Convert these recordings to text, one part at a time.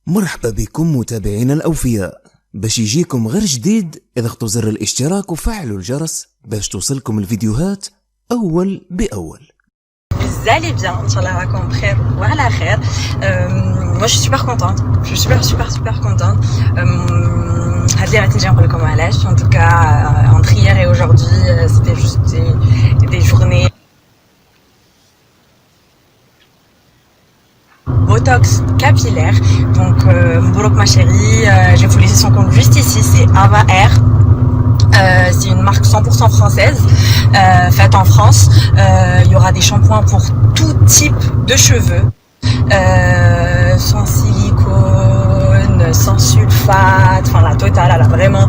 مرحبا بكم متابعينا الأوفياء. باش يجيكم غير جديد اضغطوا زر الاشتراك وفعلوا الجرس باش توصلكم الفيديوهات أول بأول. Vous allez bien, Inch'Allah, raconte بخير وعلى خير. Moi je suis super contente, je suis super contente. هذه راه تيجي نقول لكم علاش. En tout cas, entre hier et aujourd'hui, c'était juste des journées Botox capillaire. Donc Mourouk ma chérie, je vais vous laisser son compte juste ici, c'est Ava Air. C'est une marque 100% française, faite en France. Il y aura des shampoings pour tout type de cheveux, sans silicone, sans sulfate, enfin la totale. Elle a vraiment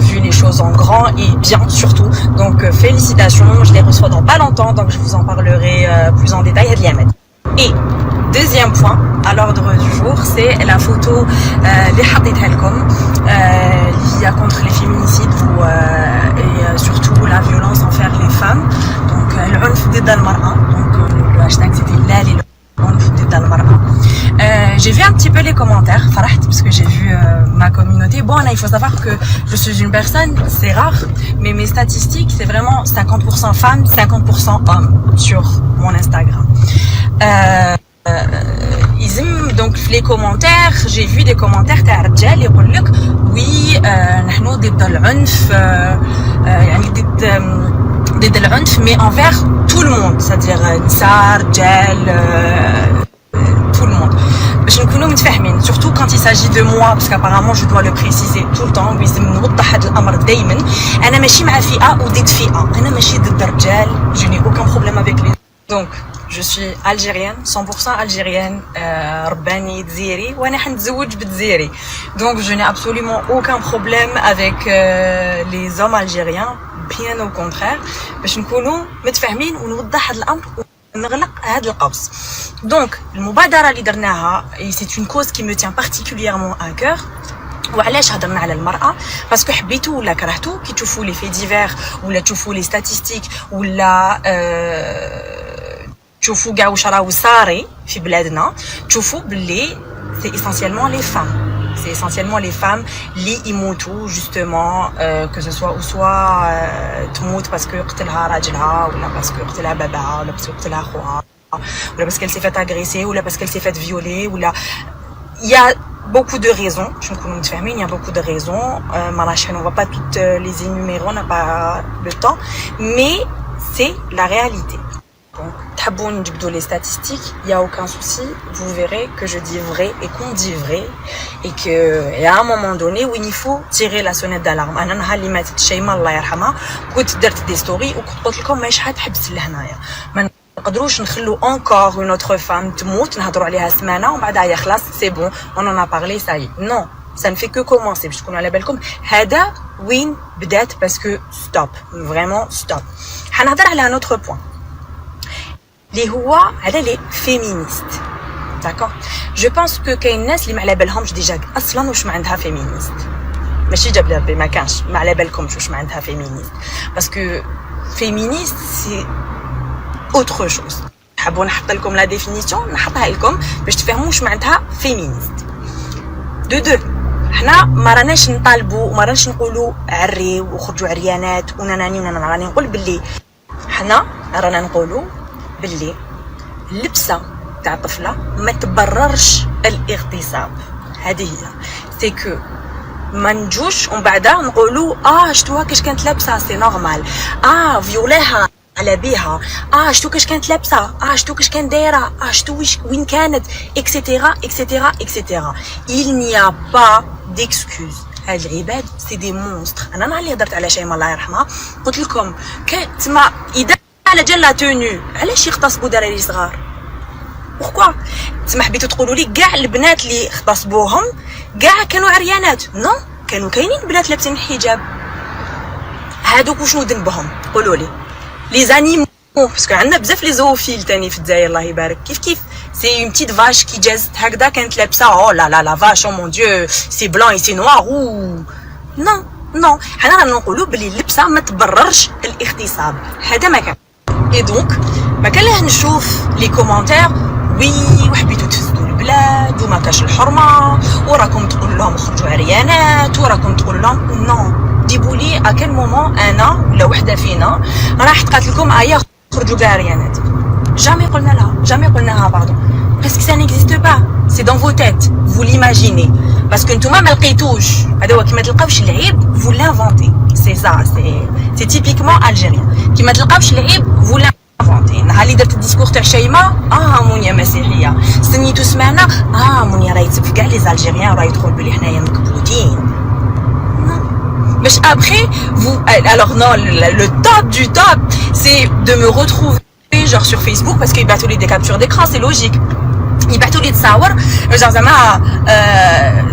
vu les choses en grand et bien surtout. Donc félicitations, je les reçois dans pas longtemps, donc je vous en parlerai plus en détail. Et deuxième point à l'ordre du jour, c'est la photo اللي حطيتها لكم il y a contre les féminicides et surtout la violence envers les femmes. Donc العنف ضد المرأة. Donc le hashtag c'était لا للعنف ضد المرأة. J'ai vu un petit peu les commentaires, فرحت parce que j'ai vu ma communauté. Bon, il faut savoir que je suis une personne, c'est rare, mais mes statistiques c'est vraiment 50% femmes, 50% hommes sur mon Instagram. Donc les commentaires, j'ai vu des commentaires تاع رجال يقول لك oui نحن ضد العنف يعني ضد العنف mais envers tout le monde, c'est-à-dire نساء رجال tout le monde. باش نكونوا متفاهمين surtout quand il s'agit de moi parce qu'apparemment je dois le préciser tout le temps. لازم نوضح هذا الامر دائما. انا ماشي مع فئه وضد فئه، انا ماشي ضد الرجال. Je n'ai aucun problème avec les. Donc je suis algérienne, 100% algérienne, رباني دزيري وانا حنتزوج بالدزيري. Donc je n'ai absolument aucun problème avec les hommes algériens, bien au contraire. باش نكونوا متفاهمين ونوضح هذا الامر ونغلق هذا القوس. Donc المبادرة اللي درناها c'est une cause qui me tient particulièrement à cœur. وعلاش هضرنا على المرأة؟ باسكو حبيتو ولا كرهتو كي تشوفوا لي في ديفير ولا تشوفوا لي ستاتستيك ولا تشوفوا كاع واش راهو صاري في بلادنا، تشوفوا باللي سي اسينسيالمون لي فام. C'est essentiellement les femmes اللي يموتوا justement que ce soit ou soit تموت باسكو قتلها راجلها ولا باسكو قتلها باباها ولا باسكو قتلها خوها ولا باسكو elle s'est fait agresser ولا باسكو elle s'est fait violer ولا il y a beaucoup de raisons. Je نكونوا متفاهمين il y a beaucoup de raisons. on va pas toutes les énumérer, on n'a pas le temps, mais c'est la réalité. Donc, تحبوا نجبدوا les statistiques, il y a aucun souci. Vous verrez que je dis vrai et qu'on dit vrai et que il y a un moment donné où il faut tirer la sonnette d'alarme. انا نهار اللي ماتت شيماء الله يرحمها كنت درت دي ستوري وكنت قلت لكم ماشي حتحبس لهنايا. ما نقدروش نخلو encore une autre femme تموت نهضروا عليها سمانه ومن بعدها خلاص c'est bon on en a parlé ça y est. Non, ça ne fait que commencer. باش تكونوا على بالكم هذا وين بدات باسكو stop, vraiment stop. حنهضر على un autre point اللي هو على لي فيمينيست. داكور جو بونس كو كاين ناس اللي ما على بالهمش ديجا اصلا واش ما عندها فيمينيست. ماشي جاب لها ما كانش ما على بالكمش واش ما عندها فيمينيست باسكو فيمينيست سي اوتر شوز. حابوا نحط لكم لا ديفينيسيون نحطها لكم باش تفهموا واش معناتها فيمينيست. دو حنا ما راناش نطالبوا وما راناش نقولوا عريو وخرجوا عريانات وناناني ونانا. راني نقول باللي حنا رانا نقولوا باللي اللبسه تاع طفله ما تبررش الاغتصاب. هذه هي سي كو ما نجوش ومن بعد نقولوا شتوها كاش كانت لابسه سي نورمال، فيولاها على بيها، شتو كاش كانت لابسه، شتو كاش كان دايره، شتو وين كانت اكسيتيرا اكسيتيرا اكسيتيرا. il n'y a pas d'excuse. هاد العباد سي دي مونستر. انا نهار اللي هضرت على شيماء الله يرحمها قلت لكم تما اذا على جال لا توني علاش يغتصبوا دراري صغار؟ بوركوا؟ تما حبيتو تقولوا لي كاع البنات اللي اغتصبوهم كاع كانوا عريانات؟ نو، كانوا كاينين بنات لابسين الحجاب. هادوك وشنو ذنبهم؟ قولوا لي. لي زانيمو باسكو عندنا بزاف لي زوفيل تاني في الجزائر الله يبارك. كيف سي اون بتيت فاش كي جازت هكذا كانت لابسه لا فاش او مون ديو سي بلان اي سي نوار نو حنا رانا نقولوا بلي اللبسه ما تبررش الاغتصاب. هذا ما كان. اي دونك ما كان له نشوف لي كومونتير وي وحبيتو تفسدوا البلاد وما كاش الحرمه وراكم تقولوا لهم خرجوا عريانات وراكم تقولوا لهم نو جيبوا لي ا كل مومون انا ولا وحده فينا راح تقاتل لكم ايا خرجوا كاع عريانات jamais قلنا لها jamais قلناها باردون parce que ça n'existe pas c'est dans vos têtes vous l'imaginez parce que نتوما ما لقيتوش هذا هو كي ما تلقاوش العيب vous l'inventez c'est ça c'est typiquement algérien كي ما تلقاوش العيب vous l'inventez نهار اللي درت الديسكور تاع شيماء مونيا مسيحيه سنيتو سمعنا مونيا راهي تسب كاع لي زالجيريان راهي يدخل بلي حنايا مكبوتين باش après vous alors non le top du top c'est de me retrouver genre sur Facebook parce qu'ils battent des captures d'écran c'est logique ils battent les تصاور genre زعما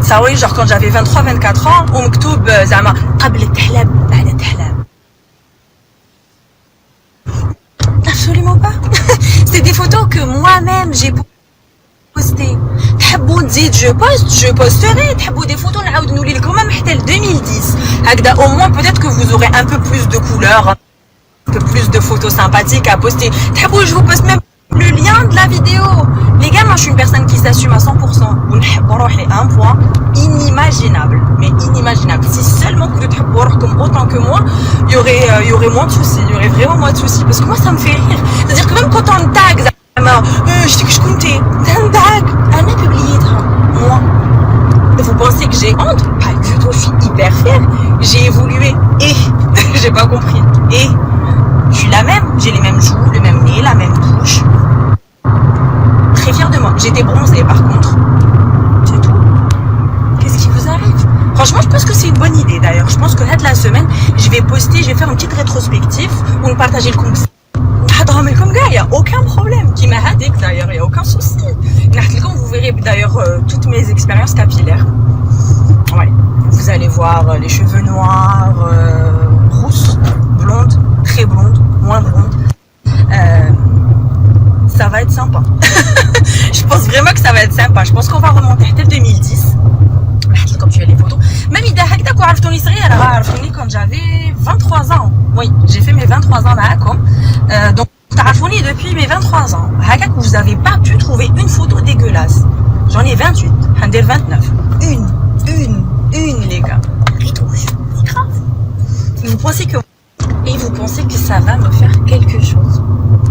تصاوري genre quand j'avais 23 24 ans ومكتوب زعما قبل التحلاب بعد التحلاب absolument pas c'est des photos que moi-même j'ai postées تحبوا نزيد je posterai تحبوا des photos نعاود نولي لكم même حتى ل 2010 هكذا au moins peut-être que vous aurez un peu plus de couleurs un peu plus de photos sympathiques à poster. Je vous poste même le lien de la vidéo. Les gars, moi je suis une personne qui s'assume à 100%. Un point inimaginable. Mais inimaginable. Si seulement vous êtes comme autant que moi, il y aurait moins de soucis. Il y aurait vraiment moins de soucis. Parce que moi ça me fait rire. C'est-à-dire que même quand on me tag, je dis que je comptais. T'as un tag. Elle a publié moi. Vous pensez que j'ai honte? Pas du tout, je suis hyper fière. J'ai évolué. Et j'ai pas compris. Et je suis la même, j'ai les mêmes joues, le même nez, la même bouche. Très fière de moi. J'étais bronzée par contre. C'est tout. Qu'est-ce qui vous arrive? Franchement, je pense que c'est une bonne idée d'ailleurs. Je pense que là de la semaine, je vais faire une petite rétrospective où nous partager le conseil. Comme gars, il n'y a aucun problème. Qui m'a hadé d'ailleurs, il n'y a aucun souci. Vous verrez d'ailleurs toutes mes expériences capillaires. Ouais. Vous allez voir les cheveux noirs, rousses, blondes, très blonde, moins blonde. Ça va être sympa. Je pense vraiment que ça va être sympa. Je pense qu'on va remonter dès 2010. Comme tu as les photos. Même quand j'avais 23 ans. Oui, j'ai fait mes 23 ans là. Donc, depuis mes 23 ans. Vous n'avez pas pu trouver une photo dégueulasse. J'en ai 28. 29. Une, les gars. C'est grave. Et vous pensez que ça va me faire quelque chose?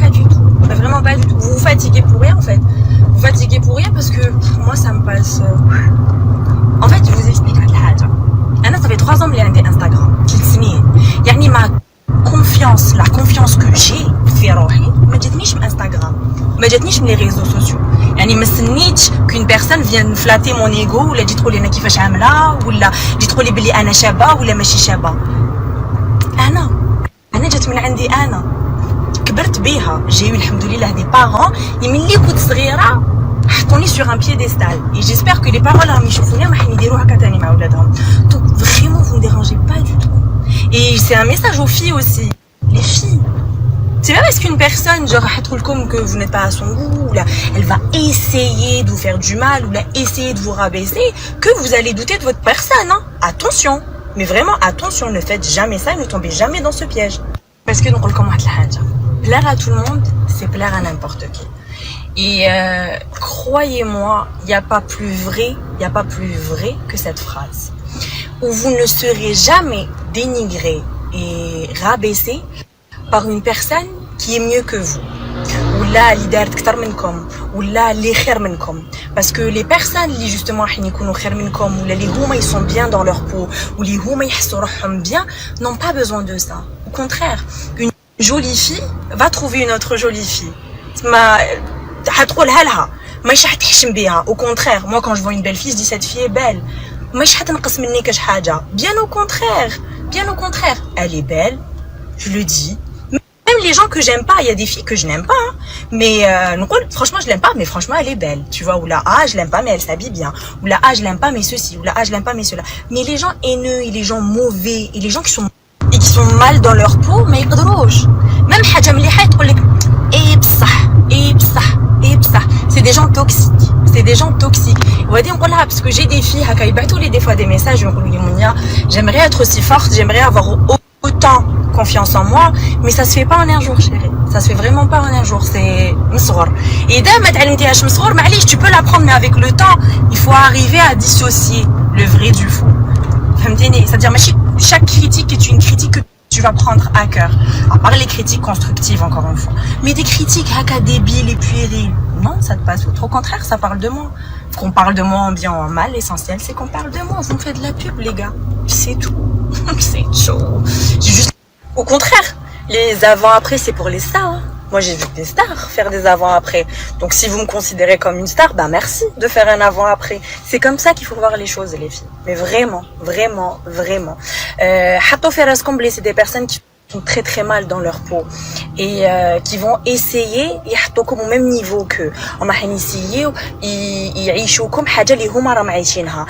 Pas du tout. Vraiment pas du tout. Vous vous fatiguez pour rien en fait. Vous fatiguez pour rien parce que moi ça me passe. En fait, je vous explique la chose. Anna, ça fait 3 ans que j'ai Instagram. Yani ma confiance, la confiance que j'ai في روحي ما جاتنيش من Instagram. ما جاتنيش من les réseaux sociaux. يعني ما استنيتش qu'une personne vienne flatter mon ego ولا تجي تقول لي انا كيفاش عامله ولا تجي تقول لي بلي انا شابه ولا ماشي شابه. انا جات من عندي انا كبرت بيها جاي الحمد لله دي بارون اللي كنت صغيره حطوني sur un piédestal et j'espère que les parents راهم يشوفوني راح يديروا هكا تاني مع ولادهم. Donc vraiment vous ne dérangez pas du tout. Et c'est un message aux filles aussi. Les filles, c'est pas parce qu'une personne genre comme que vous n'êtes pas à son goût ou là elle va essayer de vous faire du mal ou là essayer de vous rabaisser que vous allez douter de votre personne hein. Attention. Mais vraiment, attention, ne faites jamais ça et ne tombez jamais dans ce piège. Parce que nous recommandons plaire à tout le monde, c'est plaire à n'importe qui. Et croyez-moi, il n'y a pas plus vrai que cette phrase. Où vous ne serez jamais dénigré et rabaissé par une personne qui est mieux que vous. ولا اللي دارت اكثر منكم ولا اللي خير منكم parce que les personnes اللي justement حين يكونوا خير منكم ولا اللي هما ils sont bien dans leur peau ou اللي هما يحسوا روحهم bien n'ont pas besoin de ça. Au contraire, une jolie fille va trouver une autre jolie fille. ما حتقولها لها ماشي حتحشم بها. Au contraire, moi quand je vois une belle fille je dis cette fille est belle. ماشي حتنقص مني كاش حاجه. Bien au contraire, elle est belle. Je le dis. Même les gens que j'aime pas, il y a des filles que je n'aime pas, hein. Mais franchement je l'aime pas, mais franchement elle est belle, tu vois. Ou là je l'aime pas mais elle s'habille bien. Ou là je l'aime pas mais ceci. Ou là je l'aime pas mais cela. Mais les gens haineux et les gens mauvais et les gens qui sont mal dans leur peau, mais يقدروش. Même حاجة مليحة تقول لك بصح. C'est des gens toxiques. On va dire parce que j'ai des filles qui battent des fois des messages. J'aimerais être aussi forte, j'aimerais avoir autant confiance en moi, mais ça se fait pas en un jour, chérie. Ça se fait vraiment pas en un jour, c'est مصغر. Et dès ما تعلمتيهاش مصغر معليش, tu peux l'apprendre, mais avec le temps, il faut arriver à dissocier le vrai du faux. فهمتيني? C'est-à-dire chaque critique est une critique que tu vas prendre à cœur. À part les critiques constructives, encore une fois. Mais des critiques haka débiles et puériles, non, ça te passe outre. Au contraire, ça parle de moi. Qu'on parle de moi en bien ou en mal, l'essentiel c'est qu'on parle de moi. Vous me faites de la pub, les gars. C'est tout. C'est chaud. J'ai juste... Au contraire, les avant-après, c'est pour les stars. Hein. Moi, j'ai vu des stars faire des avant-après. Donc, si vous me considérez comme une star, bah merci de faire un avant-après. C'est comme ça qu'il faut voir les choses, les filles. Mais vraiment, vraiment, vraiment. Hato Ferrascomble, c'est des personnes qui sont très très mal dans leur peau et qui vont essayer يحطوكم au même niveau que هما حينيسيو يعيشوكم حاجه اللي هما راهم عايشينها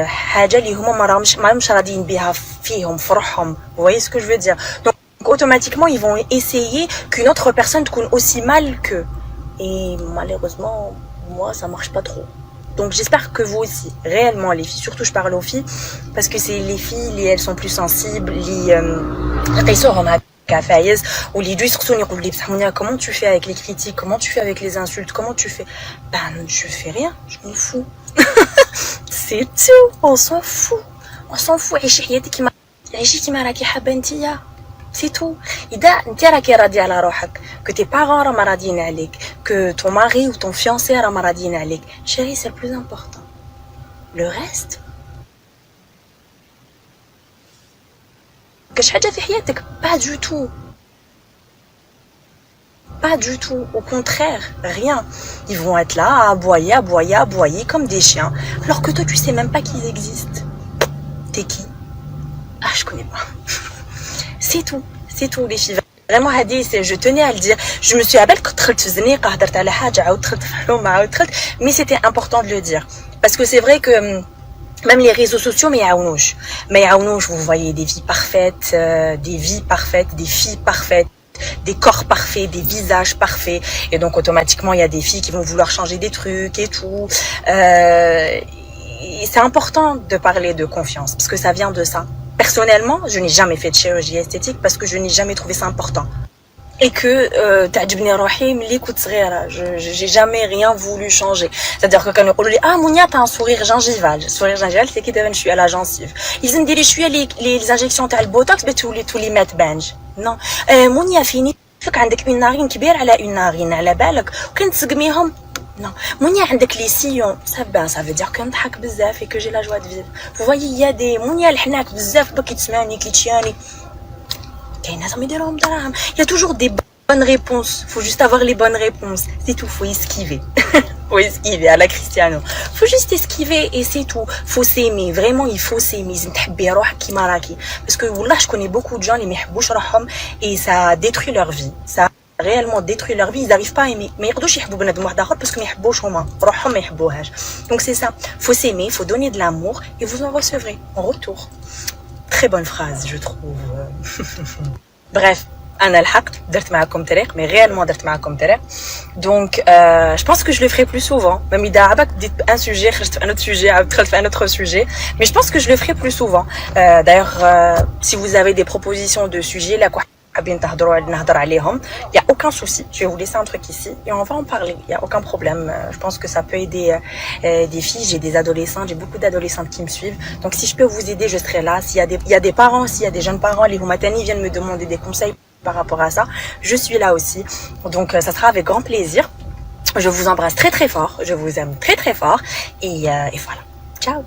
حاجه اللي هما ما راهمش راضيين بها فيهم فرحهم. Vous voyez ce que je veux dire? Donc automatiquement ils vont essayer qu'une autre personne coûte aussi mal qu'eux, et malheureusement moi ça marche pas trop. Donc j'espère que vous aussi, réellement les filles, surtout je parle aux filles, parce que c'est les filles, elles sont plus sensibles, ou les comment tu fais avec les critiques, comment tu fais avec les insultes, comment tu fais? Ben je fais rien, je m'en fous. C'est tout, on s'en fout. On s'en fout. C'est tout. Que tes parents راهم راضيين عليك, que ton mari ou ton fiancé راهم راضيين عليك, chérie, c'est le plus important. Le reste, كاش حاجة في حياتك? Pas du tout. Pas du tout. Au contraire, rien. Ils vont être là à aboyer, aboyer, aboyer comme des chiens, alors que toi tu sais même pas qu'ils existent. T'es qui? Ah, je connais pas. C'est tout, c'est tout les filles. Vraiment Hadi, je tenais à le dire. Je me suis rappelé que mais c'était important de le dire. Parce que c'est vrai que même les réseaux sociaux, mais vous voyez des vies parfaites, des filles parfaites, des corps parfaits, des visages parfaits. Et donc automatiquement, il y a des filles qui vont vouloir changer des trucs et tout. Et c'est important de parler de confiance, parce que ça vient de ça. Personnellement, je n'ai jamais fait de chirurgie esthétique parce que je n'ai jamais trouvé ça important. Et que j'ai jamais rien voulu changer. C'est-à-dire que quand on dit ah Mounia t'as un sourire gingival. Sourire gingival c'est qui je suis à la gencive. Ils me disent je suis les injections t'as le botox mais tous les mettre bench. Non. Mounia fini فك عندك une narine كبيرة على une narine على بالك وكنت تسقميهم. Non, Mounia عندك les sillons, ça veut dire que نضحك بزاف et que j'ai la joie de vivre. Vous voyez, il y a des Mounia الحناك بزاف باكي تسمعني كيتشياني. كاين ناس يديروهم دراهم. Il y a toujours des bonnes réponses, faut juste avoir les bonnes réponses. C'est tout, faut esquiver. Faut esquiver à la Cristiano. Faut juste esquiver et c'est tout. Faut s'aimer, vraiment il faut s'aimer. تحبي روحك كيما راكي. Parce que والله je connais beaucoup de gens اللي ما يحبوش روحهم et ça détruit leur vie. Ça réellement détruit leur vie, ils n'arrivent pas à aimer. Mais يقدروش يحبوا بنادم واحد اخر parce que ما يحبوش هما روحهم ما يحبوهاش. Donc c'est ça, faut s'aimer, faut donner de l'amour et vous en recevrez en retour. Très bonne phrase, je trouve. Bref, أنا لحقت درت معكم تاريخ, mais réellement درت معكم تاريخ. Donc je pense que je le ferai plus souvent. Même إذا عباك ديت un sujet, خرجت في un autre sujet, دخلت في un autre sujet, mais je pense que je le ferai plus souvent. D'ailleurs, si vous avez des propositions de sujets là quoi حابين تهضروا نهضر عليهم, il y a aucun souci, je vais vous laisser un truc ici et on va en parler, il y a aucun problème. Je pense que ça peut aider des filles, j'ai des adolescentes, j'ai beaucoup d'adolescentes qui me suivent, donc si je peux vous aider je serai là. S'il y a des parents, s'il y a des jeunes parents, les Humatani viennent me demander des conseils par rapport à ça, je suis là aussi, donc ça sera avec grand plaisir. Je vous embrasse très très fort, je vous aime très très fort et voilà, ciao.